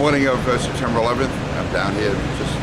morning of September 11th. I'm down here just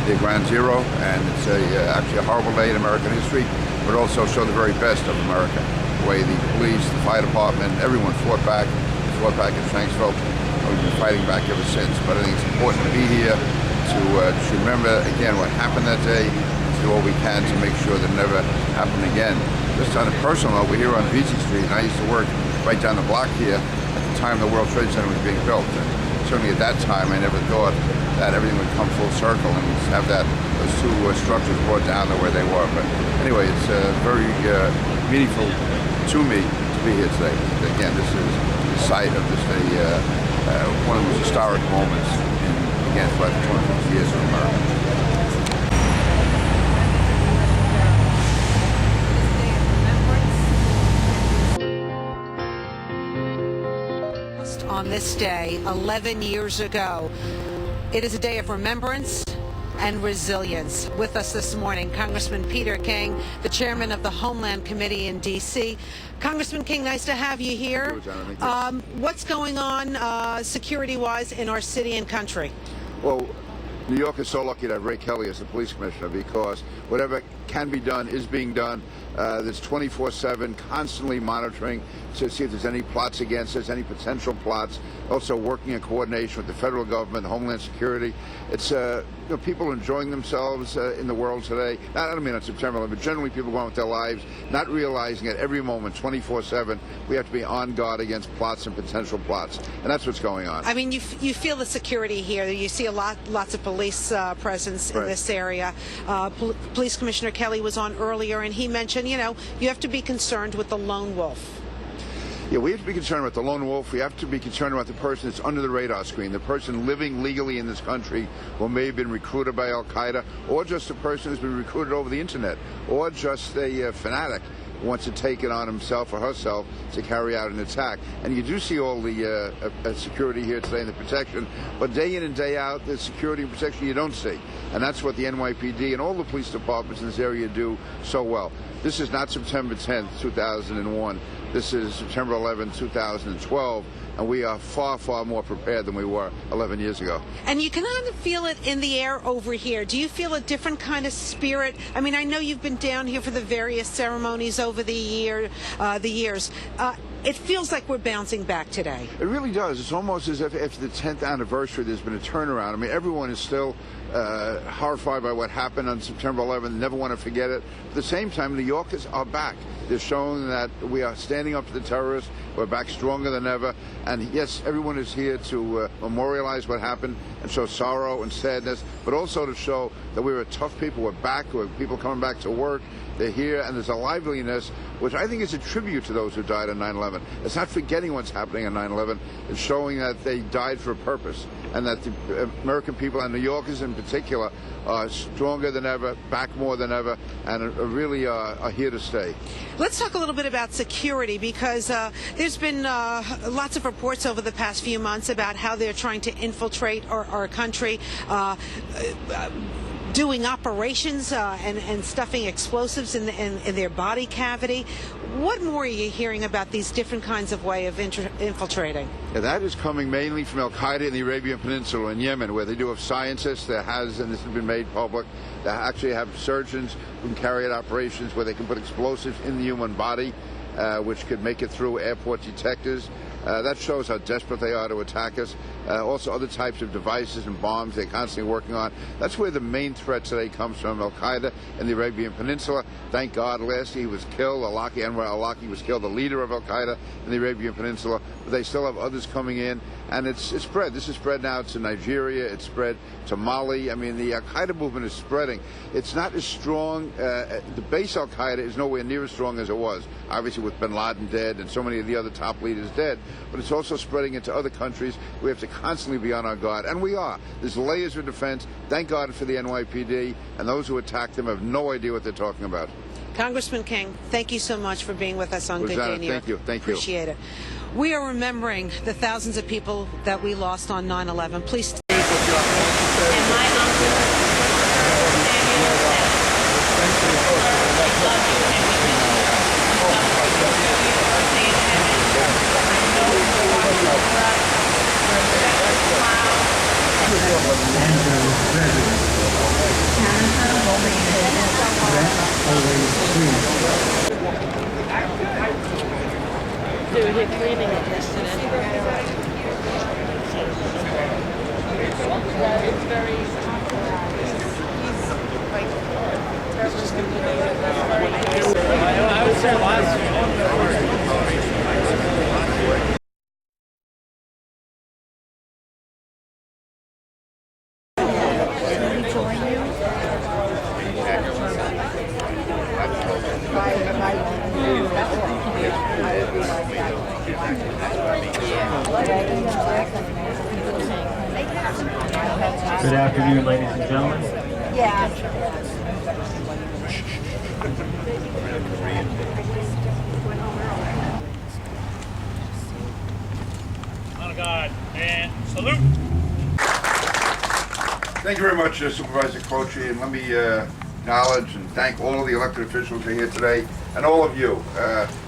near Ground Zero, and it's actually a horrible day in American history, but also show the very best of America. The way the police, the fire department, everyone fought back in Shanksville. We've been fighting back ever since, but I think it's important to be here to remember again what happened that day, to do all we can to make sure that it never happened again. Just on a personal note, we're here on Vesey Street, and I used to work right down the block here at the time the World Trade Center was being built. And certainly at that time, I never thought that everything would come full circle and have those two structures brought down to where they were. But anyway, it's very meaningful to me to be here today. Again, this is the site of just one of the most historic moments throughout the 250 years of America. On this day, 11 years ago. It is a day of remembrance and resilience. With us this morning, Congressman Peter King, the chairman of the Homeland Committee in D.C. Congressman King, nice to have you here. What's going on security-wise in our city and country? Well, New York is so lucky to have Ray Kelly as the police commissioner, because whatever can be done is being done. There's 24/7 constantly monitoring to see if there's any plots against us, any potential plots. Also working in coordination with the federal government, Homeland Security. It's people enjoying themselves in the world today. I don't mean on September 11th, but generally people going with their lives, not realizing at every moment, 24/7, we have to be on guard against plots and potential plots, and that's what's going on. I mean, you feel the security here. You see lots of police presence in this area. Police Commissioner Kelly was on earlier, and he mentioned, you have to be concerned with the lone wolf. Yeah, we have to be concerned about the lone wolf. We have to be concerned about the person that's under the radar screen, the person living legally in this country who may have been recruited by Al-Qaeda, or just a person who's been recruited over the internet, or just a fanatic who wants to take it on himself or herself to carry out an attack. And you do see all the security here today and the protection, but day in and day out, the security and protection you don't see. And that's what the NYPD and all the police departments in this area do so well. This is not September 10th, 2001. This is September 11th, 2012, and we are far, far more prepared than we were 11 years ago. And you can kind of feel it in the air over here. Do you feel a different kind of spirit? I mean, I know you've been down here for the various ceremonies over the years. It feels like we're bouncing back today. It really does. It's almost as if after the 10th anniversary there's been a turnaround. I mean, everyone is still horrified by what happened on September 11th, never want to forget it. At the same time, New Yorkers are back. They're showing that we are standing up to the terrorists. We're back stronger than ever. And yes, everyone is here to memorialize what happened and show sorrow and sadness, but also to show that we're a tough people. We're back. We're people coming back to work. They're here, and there's a liveliness, which I think is a tribute to those who died on 9/11. It's not forgetting what's happening on 9/11. It's showing that they died for a purpose, and that the American people, and New Yorkers in particular, are stronger than ever, back more than ever, and really are here to stay. Let's talk a little bit about security, because there's been lots of reports over the past few months about how they're trying to infiltrate our country, doing operations and stuffing explosives in their body cavity. What more are you hearing about these different kinds of way of infiltrating? Yeah, that is coming mainly from Al-Qaeda in the Arabian Peninsula in Yemen, where they do have scientists that has, and this has been made public, that actually have surgeons who can carry out operations where they can put explosives in the human body, which could make it through airport detectors. That shows how desperate they are to attack us. Also other types of devices and bombs they're constantly working on. That's where the main threat today comes from, Al-Qaeda in the Arabian Peninsula. Thank God last year he was killed. Anwar al-Awlaki was killed, the leader of Al-Qaeda in the Arabian Peninsula. But they still have others coming in, and it's spread. This is spread now to Nigeria. It's spread to Mali. I mean, the Al-Qaeda movement is spreading. It's not as strong. The base Al-Qaeda is nowhere near as strong as it was, obviously with bin Laden dead and so many of the other top leaders dead. But it's also spreading into other countries. We have to constantly be on our guard, and we are. There's layers of defense. Thank God for the NYPD, and those who attack them have no idea what they're talking about. Congressman King, thank you so much for being with us on Good Day New York. Thank you. Thank you. Appreciate it. We are remembering the thousands of people that we lost on 9/11. Please stay. Wow. They were here cleaning it yesterday. Yeah, it's very... I would say last Good afternoon, ladies and gentlemen. Honor God and salute. Thank you very much, Supervisor Croce, and let me acknowledge and thank all of the elected officials who are here today, and all of you.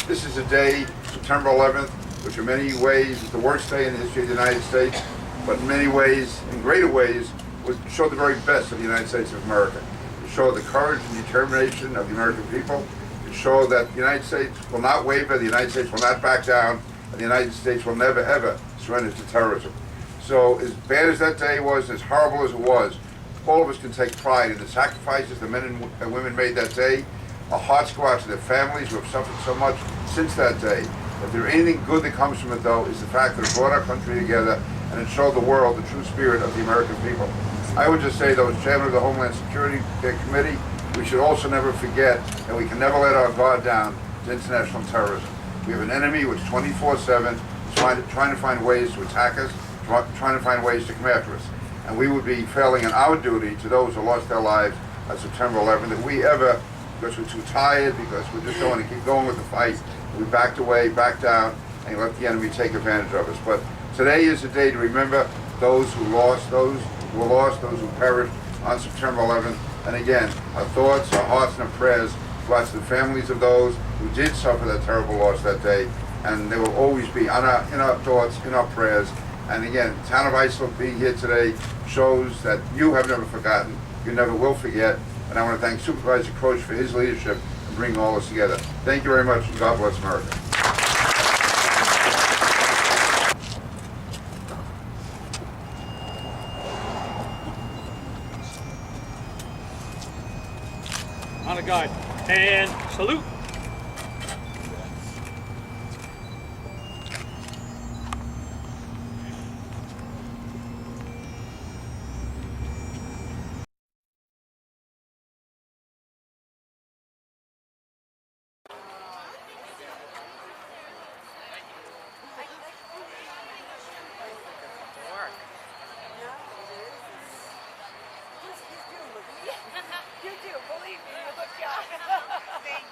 This is a day, September 11th, which in many ways is the worst day in the history of the United States, but in many ways, in greater ways, would show the very best of the United States of America. It showed the courage and determination of the American people. It showed that the United States will not waver, the United States will not back down, and the United States will never, ever surrender to terrorism. So as bad as that day was, as horrible as it was, all of us can take pride in the sacrifices the men and women made that day. Our hearts go out to their families who have suffered so much since that day. If there's anything good that comes from it, though, is the fact that it brought our country together and it showed the world the true spirit of the American people. I would just say, though, as chairman of the Homeland Security Committee, we should also never forget that we can never let our guard down to international terrorism. We have an enemy which 24/7 is trying to find ways to attack us, trying to find ways to come after us. And we would be failing in our duty to those who lost their lives on September 11th if we ever, because we're too tired, because we just don't want to keep going with the fight, we backed away, backed down, and let the enemy take advantage of us. But today is a day to remember those who lost, those who were lost, those who perished on September 11th. And again, our thoughts, our hearts, and our prayers go out to the families of those who did suffer that terrible loss that day. And they will always be in our thoughts, in our prayers. And again, the town of Islip being here today shows that you have never forgotten, you never will forget. And I want to thank Supervisor Croce for his leadership in bringing all this together. Thank you very much, and God bless America. Honor God and salute. You do, believe me, you look young. Thank you.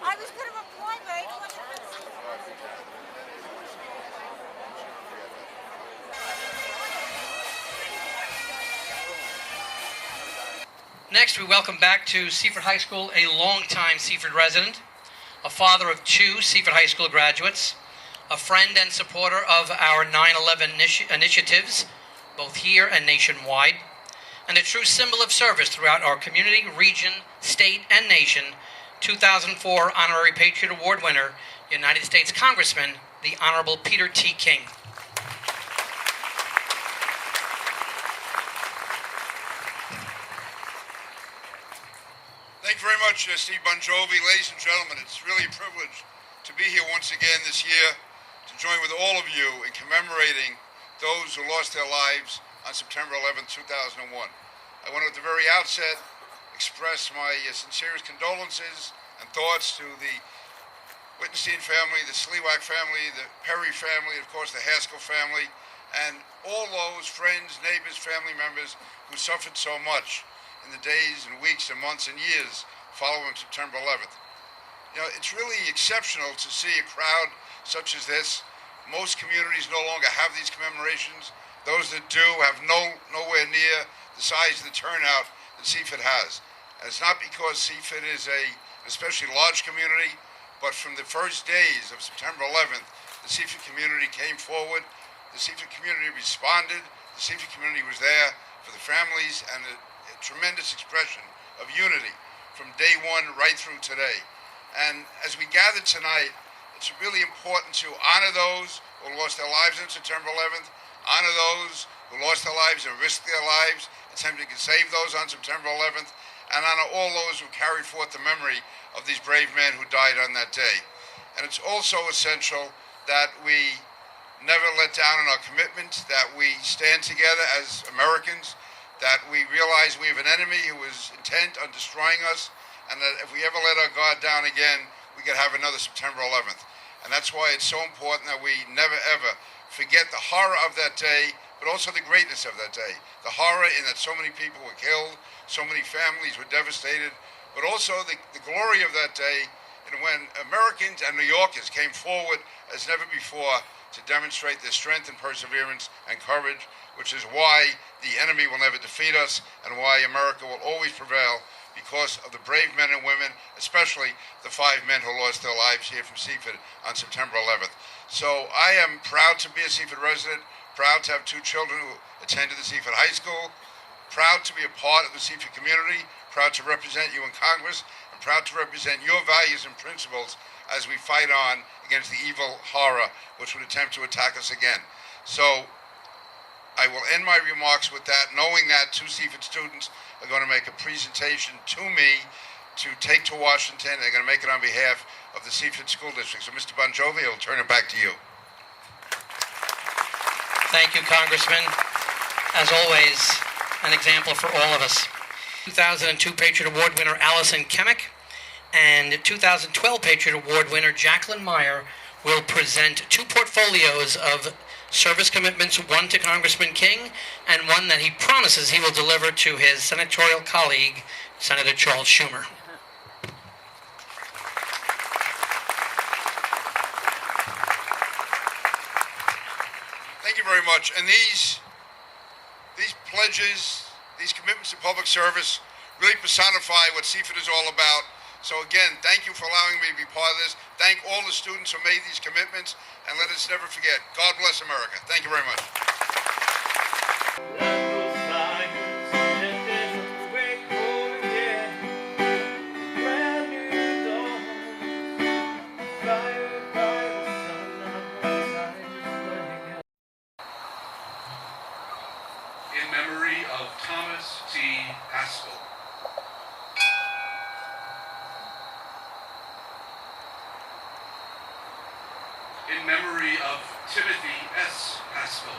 I was going to reply, but I didn't want to. Next, we welcome back to Seaford High School a longtime Seaford resident, a father of 2 Seaford High School graduates, a friend and supporter of our 9/11 initiatives, both here and nationwide, and a true symbol of service throughout our community, region, state, and nation, 2004 Honorary Patriot Award winner, United States Congressman, the Honorable Peter T. King. Thank you very much, Steve Bon Jovi. Ladies and gentlemen, it's really a privilege to be here once again this year to join with all of you in commemorating those who lost their lives on September 11, 2001. I want to, at the very outset, express my sincerest condolences and thoughts to the Wittenstein family, the Sliwak family, the Perry family, of course the Haskell family, and all those friends, neighbors, family members who suffered so much in the days and weeks and months and years following September 11th. You know, it's really exceptional to see a crowd such as this. Most communities no longer have these commemorations. Those that do have nowhere near the size of the turnout that Seaford has. And it's not because Seaford is an especially large community, but from the first days of September 11th, the Seaford community came forward, the Seaford community responded, the Seaford community was there for the families, and a tremendous expression of unity from day one right through today. And as we gather tonight, it's really important to honor those who lost their lives on September 11th, honor those who lost their lives and risked their lives, attempting to save those on September 11th, and honor all those who carried forth the memory of these brave men who died on that day. And it's also essential that we never let down in our commitment, that we stand together as Americans, that we realize we have an enemy who is intent on destroying us, and that if we ever let our guard down again, we could have another September 11th. And that's why it's so important that we never ever forget the horror of that day, but also the greatness of that day. The horror in that so many people were killed, so many families were devastated, but also the glory of that day, and when Americans and New Yorkers came forward as never before to demonstrate their strength and perseverance and courage, which is why the enemy will never defeat us and why America will always prevail, because of the brave men and women, especially the 5 men who lost their lives here from Seaford on September 11th. So I am proud to be a Seaford resident, proud to have 2 children who attended the Seaford High School, proud to be a part of the Seaford community, proud to represent you in Congress, and proud to represent your values and principles as we fight on against the evil horror which would attempt to attack us again. So I will end my remarks with that, knowing that 2 Seaford students are going to make a presentation to me to take to Washington. They're going to make it on behalf of the Seaford School District. So, Mr. Bon Jovi, I'll turn it back to you. Thank you, Congressman. As always, an example for all of us. 2002 Patriot Award winner Allison Kemick and 2012 Patriot Award winner Jacqueline Meyer will present 2 portfolios of service commitments, one to Congressman King and one that he promises he will deliver to his senatorial colleague, Senator Charles Schumer. Thank you very much. And these pledges, these commitments to public service really personify what Seaford is all about. So again, thank you for allowing me to be part of this. Thank all the students who made these commitments, and let us never forget, God bless America. Thank you very much. In memory of Thomas T. Haskell. In memory of Timothy S. Haskell.